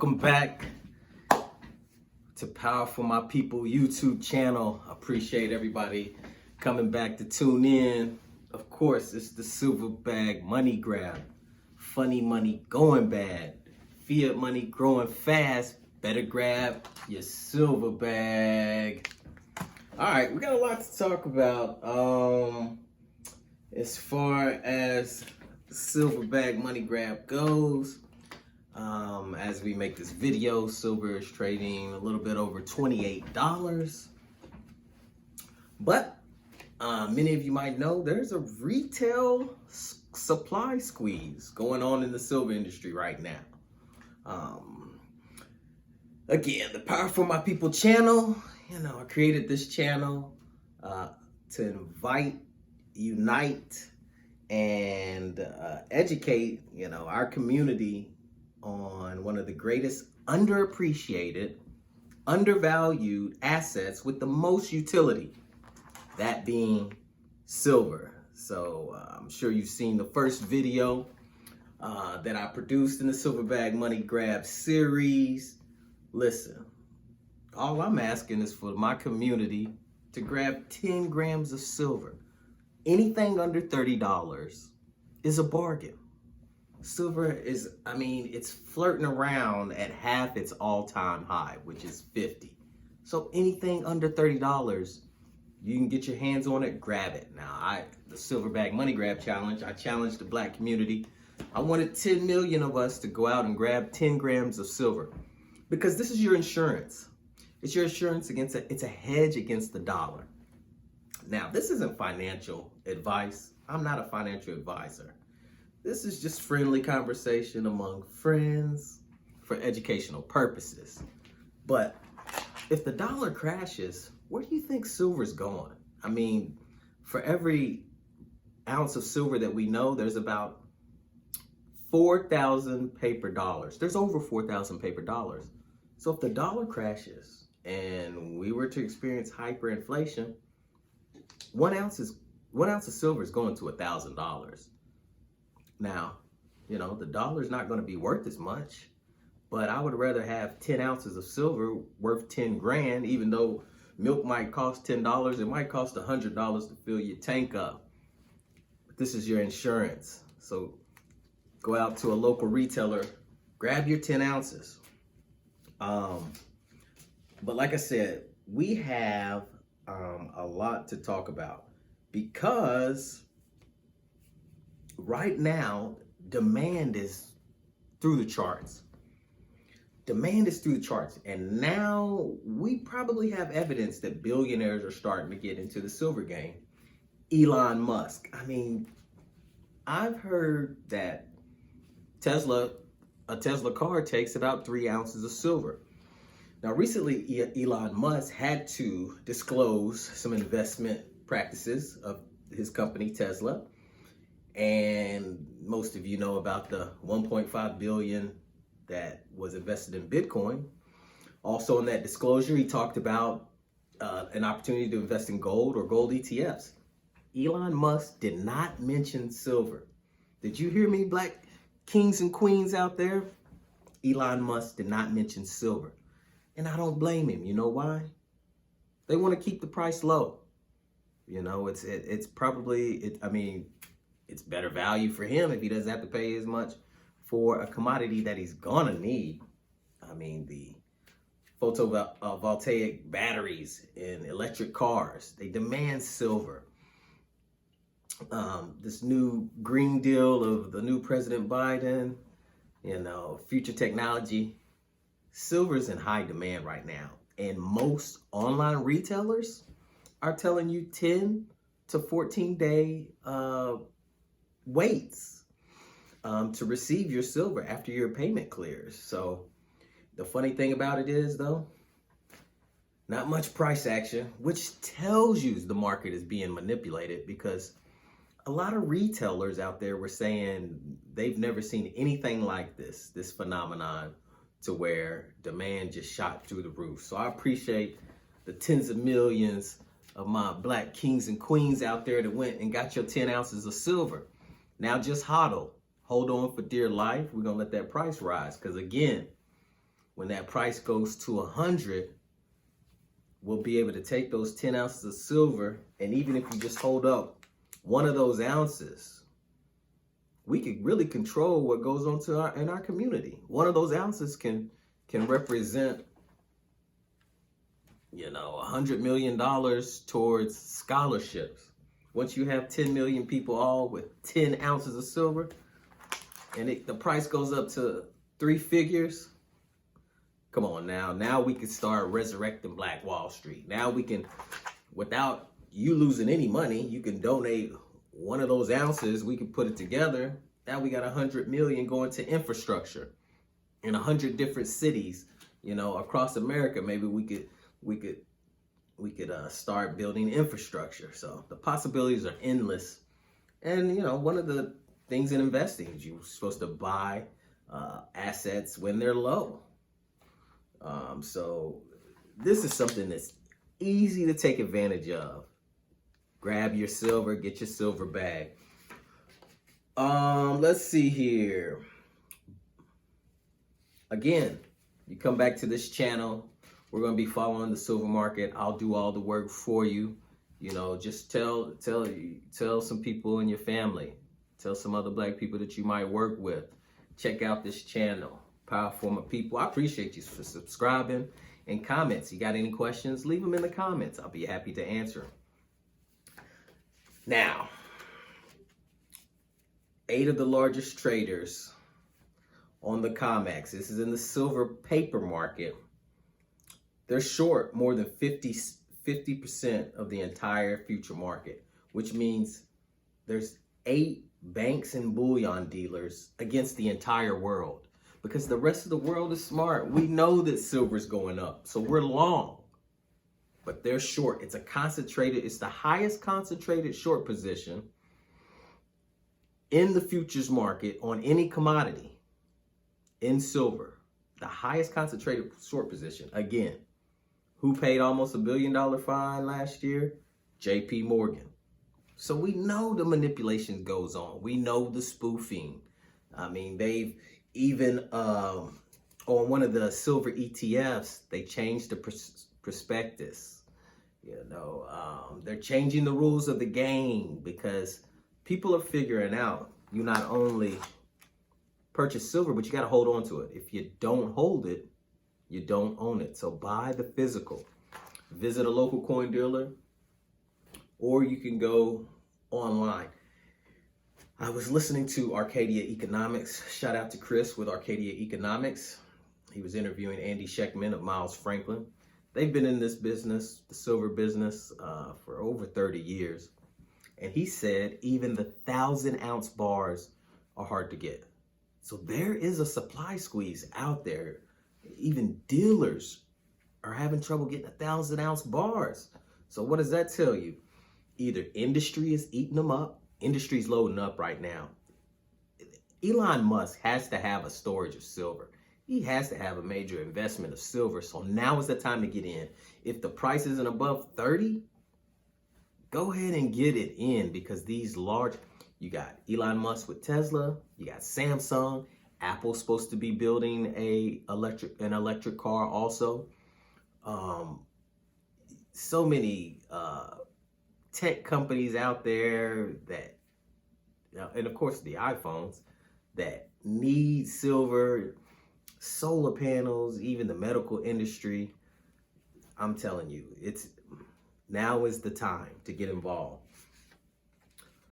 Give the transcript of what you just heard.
Welcome back to Power4MyPpl YouTube channel. I appreciate everybody coming back to tune in. Of course, it's the silver bag money grab. Funny money going bad. Fiat money growing fast. Better grab your silver bag. All right, we got a lot to talk about as far as the silver bag money grab goes. As we make this video, silver is trading a little bit over $28. But many of you might know there's a retail supply squeeze going on in the silver industry right now. Again, the Power4MyPpl channel, I created this channel to invite, unite, and educate, our community on one of the greatest underappreciated, undervalued assets with the most utility, that being silver. So I'm sure you've seen the first video that I produced in the Silver Bag Money Grab series. Listen, all I'm asking is for my community to grab 10 grams of silver. Anything under $30 is a bargain. Silver is, it's flirting around at half its all-time high, which is 50. So anything under $30, you can get your hands on it, grab it. Now, the Silver Bag Money Grab Challenge, I challenged the black community. I wanted 10 million of us to go out and grab 10 grams of silver, because this is your insurance. It's your insurance against it's a hedge against the dollar. Now, this isn't financial advice. I'm not a financial advisor. This is just friendly conversation among friends for educational purposes. But if the dollar crashes, where do you think silver's going? For every ounce of silver that we know, there's about 4,000 paper dollars. There's over 4,000 paper dollars. So if the dollar crashes and we were to experience hyperinflation, one ounce of silver is going to $1,000. Now, the dollar's not going to be worth as much, but I would rather have 10 ounces of silver worth 10 grand, even though milk might cost $10, it might cost $100 to fill your tank up. But this is your insurance. So go out to a local retailer, grab your 10 ounces. But like I said, we have a lot to talk about, because right now, demand is through the charts. Demand is through the charts. And now we probably have evidence that billionaires are starting to get into the silver game. Elon Musk. I've heard that a Tesla car takes about 3 ounces of silver. Now, recently, Elon Musk had to disclose some investment practices of his company, Tesla. And most of you know about the 1.5 billion that was invested in Bitcoin. Also in that disclosure, he talked about an opportunity to invest in gold or gold ETFs. Elon Musk did not mention silver. Did you hear me, black kings and queens out there? Elon Musk did not mention silver. And I don't blame him. You know why? They want to keep the price low. It's probably, it's better value for him if he doesn't have to pay as much for a commodity that he's gonna need. The photovoltaic batteries in electric cars, they demand silver. This new Green Deal of the new President Biden, future technology, silver's in high demand right now. And most online retailers are telling you 10 to 14 day waits to receive your silver after your payment clears. So the funny thing about it is, though, not much price action, which tells you the market is being manipulated, because a lot of retailers out there were saying they've never seen anything like this phenomenon, to where demand just shot through the roof. So I appreciate the tens of millions of my black kings and queens out there that went and got your 10 ounces of silver. Now just hodl. Hold on for dear life. We're going to let that price rise. Because again, when that price goes to 100, we'll be able to take those 10 ounces of silver, and even if you just hold up one of those ounces, we could really control what goes on in our community. One of those ounces can represent, $100 million towards scholarships. Once you have 10 million people all with 10 ounces of silver, and the price goes up to 3 figures, come on now. Now we can start resurrecting Black Wall Street. Now we can, without you losing any money, you can donate one of those ounces. We can put it together. Now we got 100 million going to infrastructure in 100 different cities, across America. Maybe we could start building infrastructure. So the possibilities are endless. And one of the things in investing is you're supposed to buy assets when they're low. So this is something that's easy to take advantage of. Grab your silver, get your silver bag. Let's see here. Again, you come back to this channel. We're going to be following the silver market. I'll do all the work for you. Just tell some people in your family. Tell some other Black people that you might work with. Check out this channel, Power4MyPpl. I appreciate you for subscribing and comments. You got any questions? Leave them in the comments. I'll be happy to answer. Now, 8 of the largest traders on the COMEX. This is in the silver paper market. They're short more than 50% of the entire future market, which means there's 8 banks and bullion dealers against the entire world, because the rest of the world is smart. We know that silver's going up, so we're long, but they're short. It's the highest concentrated short position in the futures market on any commodity in silver. The highest concentrated short position. Again, who paid almost $1 billion fine last year? JP Morgan. So we know the manipulation goes on. We know the spoofing. I mean, they've even on one of the silver ETFs, they changed the prospectus. They're changing the rules of the game because people are figuring out you not only purchase silver, but you got to hold on to it. If you don't hold it, you don't own it. So buy the physical. Visit a local coin dealer, or you can go online. I was listening to Arcadia Economics. Shout out to Chris with Arcadia Economics. He was interviewing Andy Scheckman of Miles Franklin. They've been in this business, the silver business, for over 30 years. And he said even the 1,000-ounce bars are hard to get. So there is a supply squeeze out there. Even dealers are having trouble getting 1,000-ounce bars. So what does that tell you? Either industry is eating them up. Industry's loading up right now. Elon Musk has to have a storage of silver. He has to have a major investment of silver. So now is the time to get in. If the price isn't above 30, go ahead and get it in, because these large, you got Elon Musk with Tesla, you got Samsung, Apple's supposed to be building an electric car also. So many tech companies out there that, and of course the iPhones, that need silver, solar panels, even the medical industry. I'm telling you, now is the time to get involved.